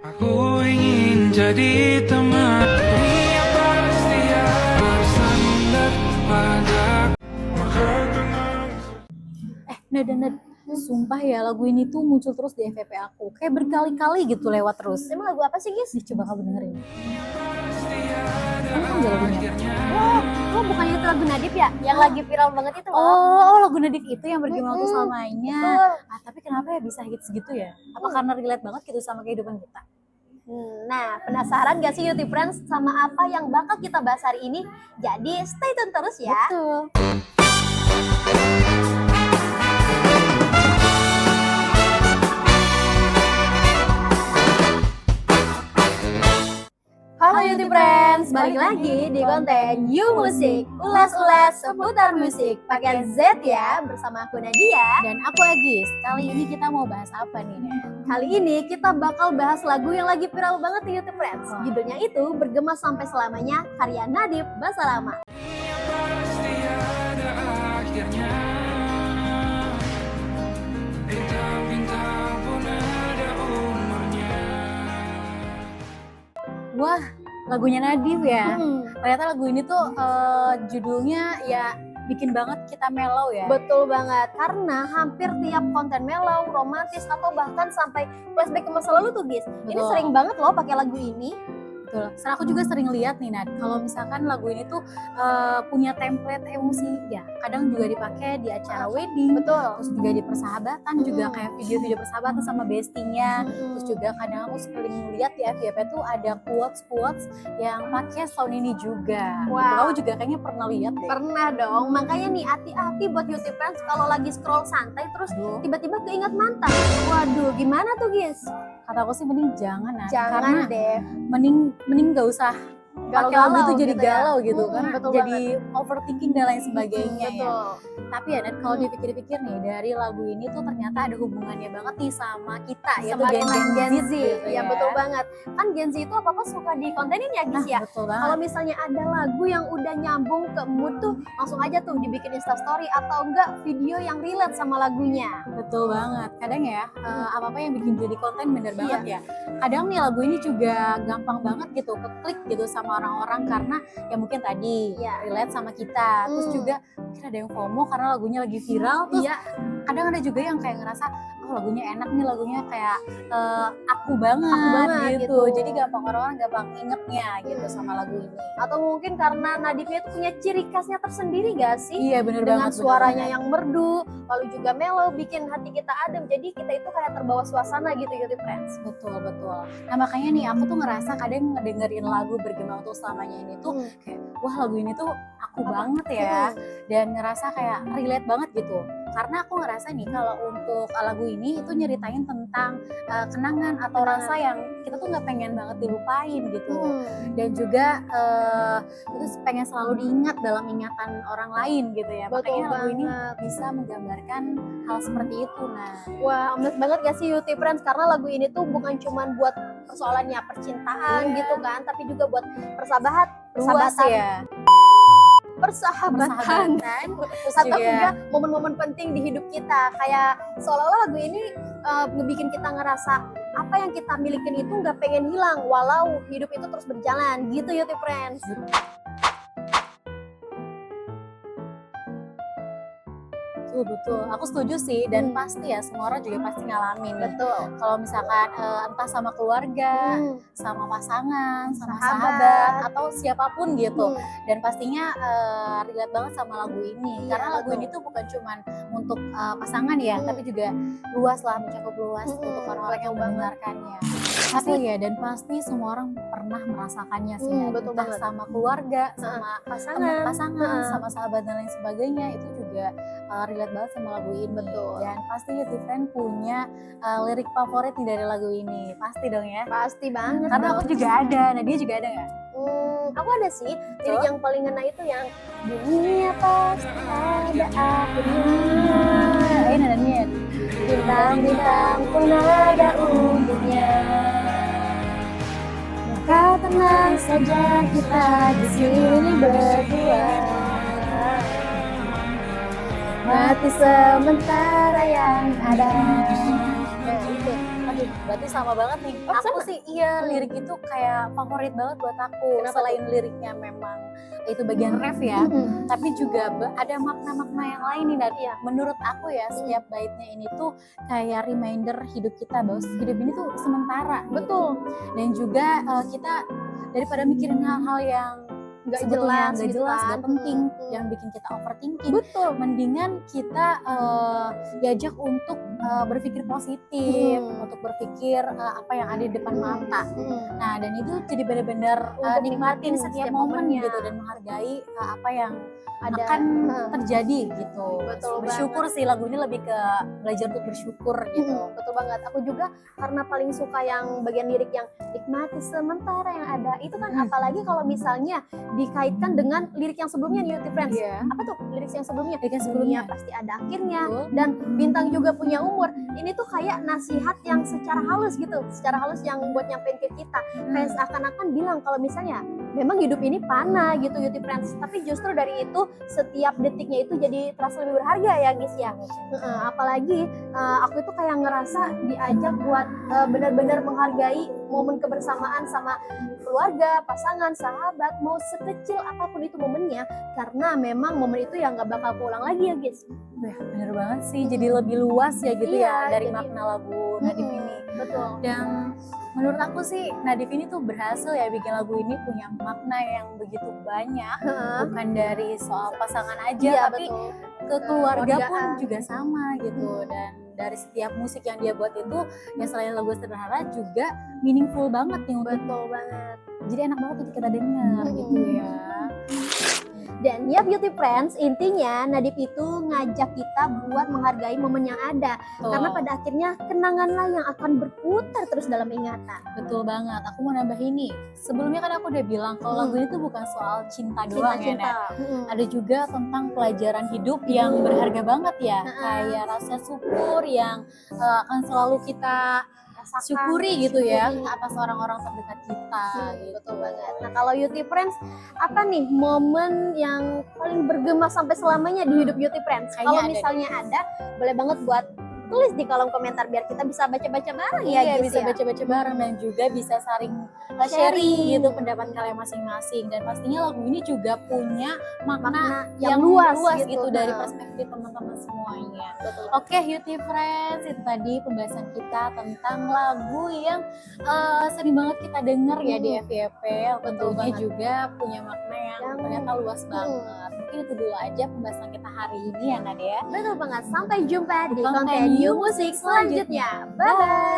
Aku ingin jadi teman yang setia bersandar pada maka tenang. Ned, sumpah ya lagu ini tuh muncul terus di FYP aku. Kayak berkali-kali gitu lewat terus. Emang lagu apa sih, Gis? Nih, coba kamu dengerin. Kamu tau gak lagunya? Oh, bukannya itu lagu Nadif ya? Yang lagi viral banget itu loh. Oh, lagu Nadif itu yang bergema waktu selamanya. Betul. Tapi kenapa ya bisa hits gitu ya? Apa karena relate banget gitu sama kehidupan kita? Nah, penasaran gak sih YouTube Friends sama apa yang bakal kita bahas hari ini? Jadi stay tune terus ya. Betul. Halo YouTube Friends, balik lagi di konten You Music. Ulas-ulas seputar musik pakai Z ya, bersama aku Nadia. Dan aku Agis. Kali ini kita mau bahas apa nih, Nek? Kali ini kita bakal bahas lagu yang lagi viral banget di YouTube Friends. Judulnya itu Bergema Sampai Selamanya, karya Nadif Basalama. Pasti ada akhirnya. Bintang-bintang pun ada umurnya. Wah, lagunya Nadif ya. Hmm, Ternyata lagu ini tuh judulnya ya bikin banget kita mellow ya. betul banget, karena hampir tiap konten mellow, romantis, atau bahkan sampai flashback ke masa lalu tuh guys. Ini Betul. sering banget loh pakai lagu ini. Betul. Aku juga sering lihat nih Nad, kalau misalkan lagu ini tuh punya template emosi ya. Kadang juga dipakai di acara wedding, Betul. terus juga di persahabatan juga kayak video-video persahabatan sama bestinya. Terus juga kadang aku sering lihat di FYP tuh ada quotes yang pakai sound ini juga. Wow. Gitu. Kamu juga kayaknya pernah lihat deh. Pernah dong, makanya nih hati-hati buat YouTube Friends kalau lagi scroll santai terus Aduh. tiba-tiba keingat mantan. Waduh, gimana tuh guys? Kata aku sih mending jangan Nad. Jangan Karena deh. mending gak usah pakai lagu itu jadi gitu ya. galau gitu karena Betul jadi overthinking dan lain sebagainya ya. Betul. Tapi ya Nat, kalau dipikir-pikir nih dari lagu ini tuh ternyata ada hubungannya banget nih sama kita yaitu Sama Gen Z, gitu ya betul banget. Kan Gen Z itu apa-apa suka dikontenin ya guys ya. Betul banget. Kalau misalnya ada lagu yang udah nyambung ke mood tuh langsung aja tuh dibikin instastory atau enggak video yang relate sama lagunya. Betul banget. Kadang ya apa-apa yang bikin jadi konten bener banget Iya. ya. Kadang nih lagu ini juga gampang banget gitu keklik gitu sama orang-orang karena ya mungkin tadi Iya. relate sama kita. Terus juga mungkin ada yang FOMO karena lagunya lagi viral. Terus Iya, kadang ada juga yang kayak ngerasa oh lagunya enak nih, lagunya kayak aku banget, Aku banget gitu. Jadi orang-orang gampang ingetnya gitu sama lagu ini. atau mungkin karena Nadifnya itu punya ciri khasnya tersendiri gak sih? Iya bener Dengan banget. suaranya yang merdu, lalu juga mellow, bikin hati kita adem. Jadi kita itu kayak terbawa suasana gitu YouTube Friends. betul. Nah makanya nih aku tuh ngerasa kadang ngedengerin lagu Bergema Untuk Selamanya ini tuh kayak wah lagu ini tuh aku banget ya, dan ngerasa kayak relate banget gitu. Karena aku ngerasa nih kalau untuk lagu ini itu nyeritain tentang kenangan atau rasa yang kita tuh nggak pengen banget dilupain gitu. Dan juga itu pengen selalu diingat dalam ingatan orang lain gitu ya. Betul Makanya lagu ini banget. bisa menggambarkan hal seperti itu. Nah, Wah, amazed banget gak sih YouTube Friends? Karena lagu ini tuh bukan cuman buat persoalannya percintaan Iya. gitu kan, tapi juga buat persahabatan, luas ya. persahabatan. Terus Atau juga juga momen-momen penting di hidup kita. Kayak seolah-olah lagu ini ngebikin kita ngerasa apa yang kita milikin itu nggak pengen hilang walau hidup itu terus berjalan gitu YouTube Friends. betul. Aku setuju sih dan pasti ya semua orang juga pasti ngalamin nih. Betul. Kalau misalkan entah sama keluarga, sama pasangan, sama sahabat atau siapapun gitu. Dan pastinya relate banget sama lagu ini. Iya, Karena lagu betul. ini tuh bukan cuman untuk pasangan ya, tapi juga luas lah, mencakup luas untuk orang-orang yang betul banget. mendengarkannya. Tapi ya dan pasti semua orang pernah merasakannya sih. Dan betul entah banget. sama keluarga, sama teman pasangan, Heeh. sama sahabat dan lain sebagainya itu juga relate banget sama lagu ini. Betul. Dan pasti YouTube Friends punya lirik favorit nih dari lagu ini. Pasti dong ya. Pasti banget. Karena dong. aku juga ada. Nah dia juga ada nggak? Aku ada sih lirik yang paling ngena itu yang dunia pasti ada akhirnya. Ini nadanya. Bintang-bintang pun ada umurnya. Maka tenang saja kita di sini berdua. Mati sementara yang ada. Nah, itu. Waduh, berarti sama banget nih. Oh, Aku sama? sih iya, lirik itu kayak favorit banget buat aku. Kenapa Selain liriknya memang itu bagian ref ya, tapi juga ada makna-makna yang lain nih. Dan Iya. menurut aku ya, setiap baitnya ini tuh kayak reminder hidup kita bahwa hidup ini tuh sementara. gitu. Betul. Dan juga kita daripada mikirin hal-hal yang Nggak sebetulnya jelas nggak gitu jelas, kan. nggak penting, yang bikin kita overthinking, Betul. mendingan kita diajak untuk berpikir positif, untuk berpikir apa yang ada di depan mata. Nah, dan itu jadi benar-benar Untuk nikmatin nikmatin setiap setiap momen momennya. gitu dan menghargai apa yang Ada. akan terjadi gitu. Betul Bersyukur sih, lagu ini lebih ke belajar untuk bersyukur gitu. Betul banget. Aku juga karena paling suka yang bagian lirik yang nikmati sementara yang ada. Itu kan apalagi kalau misalnya dikaitkan dengan lirik yang sebelumnya nih, Yuti Friends. Iya. Apa tuh lirik yang sebelumnya? Lirik yang sebelumnya. Dunia pasti ada akhirnya. Betul. Dan bintang juga punya umur. Ini tuh kayak nasihat yang secara halus gitu, secara halus yang buat nyampein ke kita. Kayak seakan-akan bilang kalau misalnya memang hidup ini panah gitu, Yuti Friends. Tapi justru dari itu setiap detiknya itu jadi terasa lebih berharga ya guys ya. Apalagi aku itu kayak ngerasa diajak buat benar-benar menghargai momen kebersamaan sama keluarga, pasangan, sahabat, mau sekecil apapun itu momennya, karena memang momen itu yang nggak bakal keulang lagi ya guys. Wah, bener banget sih, jadi lebih luas ya gitu Iya, ya dari jadi- makna lagu Nadif ini. Betul. Dan menurut aku sih Nadif ini tuh berhasil ya bikin lagu ini punya makna yang begitu banyak, bukan dari soal pasangan aja, Iya, tapi betul. ke keluarga pun keluargaan. juga sama gitu. Dan dari setiap musik yang dia buat itu, ya selain lagu sederhana juga meaningful banget nih untuk, Betul banget. jadi enak banget untuk kita dengar gitu ya. Dan ya Beauty Friends, intinya Nadif itu ngajak kita buat menghargai momen yang ada. Tuh. Karena pada akhirnya kenanganlah yang akan berputar terus dalam ingatan. Betul banget. Aku mau nambah ini. Sebelumnya kan aku udah bilang kalau lagu ini tuh bukan soal cinta doang ya, Nat. Ada juga tentang pelajaran hidup yang berharga banget ya. Kayak rasa syukur yang akan selalu kita syukuri gitu ya atas orang-orang terdekat kita gitu. Betul banget. Nah kalau Beauty Friends, apa nih momen yang paling bergema sampai selamanya di hidup Beauty Friends? Kayaknya Kalau ada misalnya ada, boleh banget buat tulis di kolom komentar biar kita bisa baca-baca bareng ya Iya, guys bisa ya. baca-baca bareng dan juga bisa saling sharing gitu pendapat kalian masing-masing. Dan pastinya lagu ini juga punya makna yang luas gitu dari perspektif teman-teman semuanya. Betul. Oke, Beauty Friends, itu tadi pembahasan kita tentang lagu yang sering banget kita denger ya di FYP. Tentunya banget. juga punya makna yang ternyata luas banget. Mungkin itu dulu aja pembahasan kita hari ini ya, Nadia. Betul banget. Sampai jumpa di Konten konten New New Musik selanjutnya. Bye bye.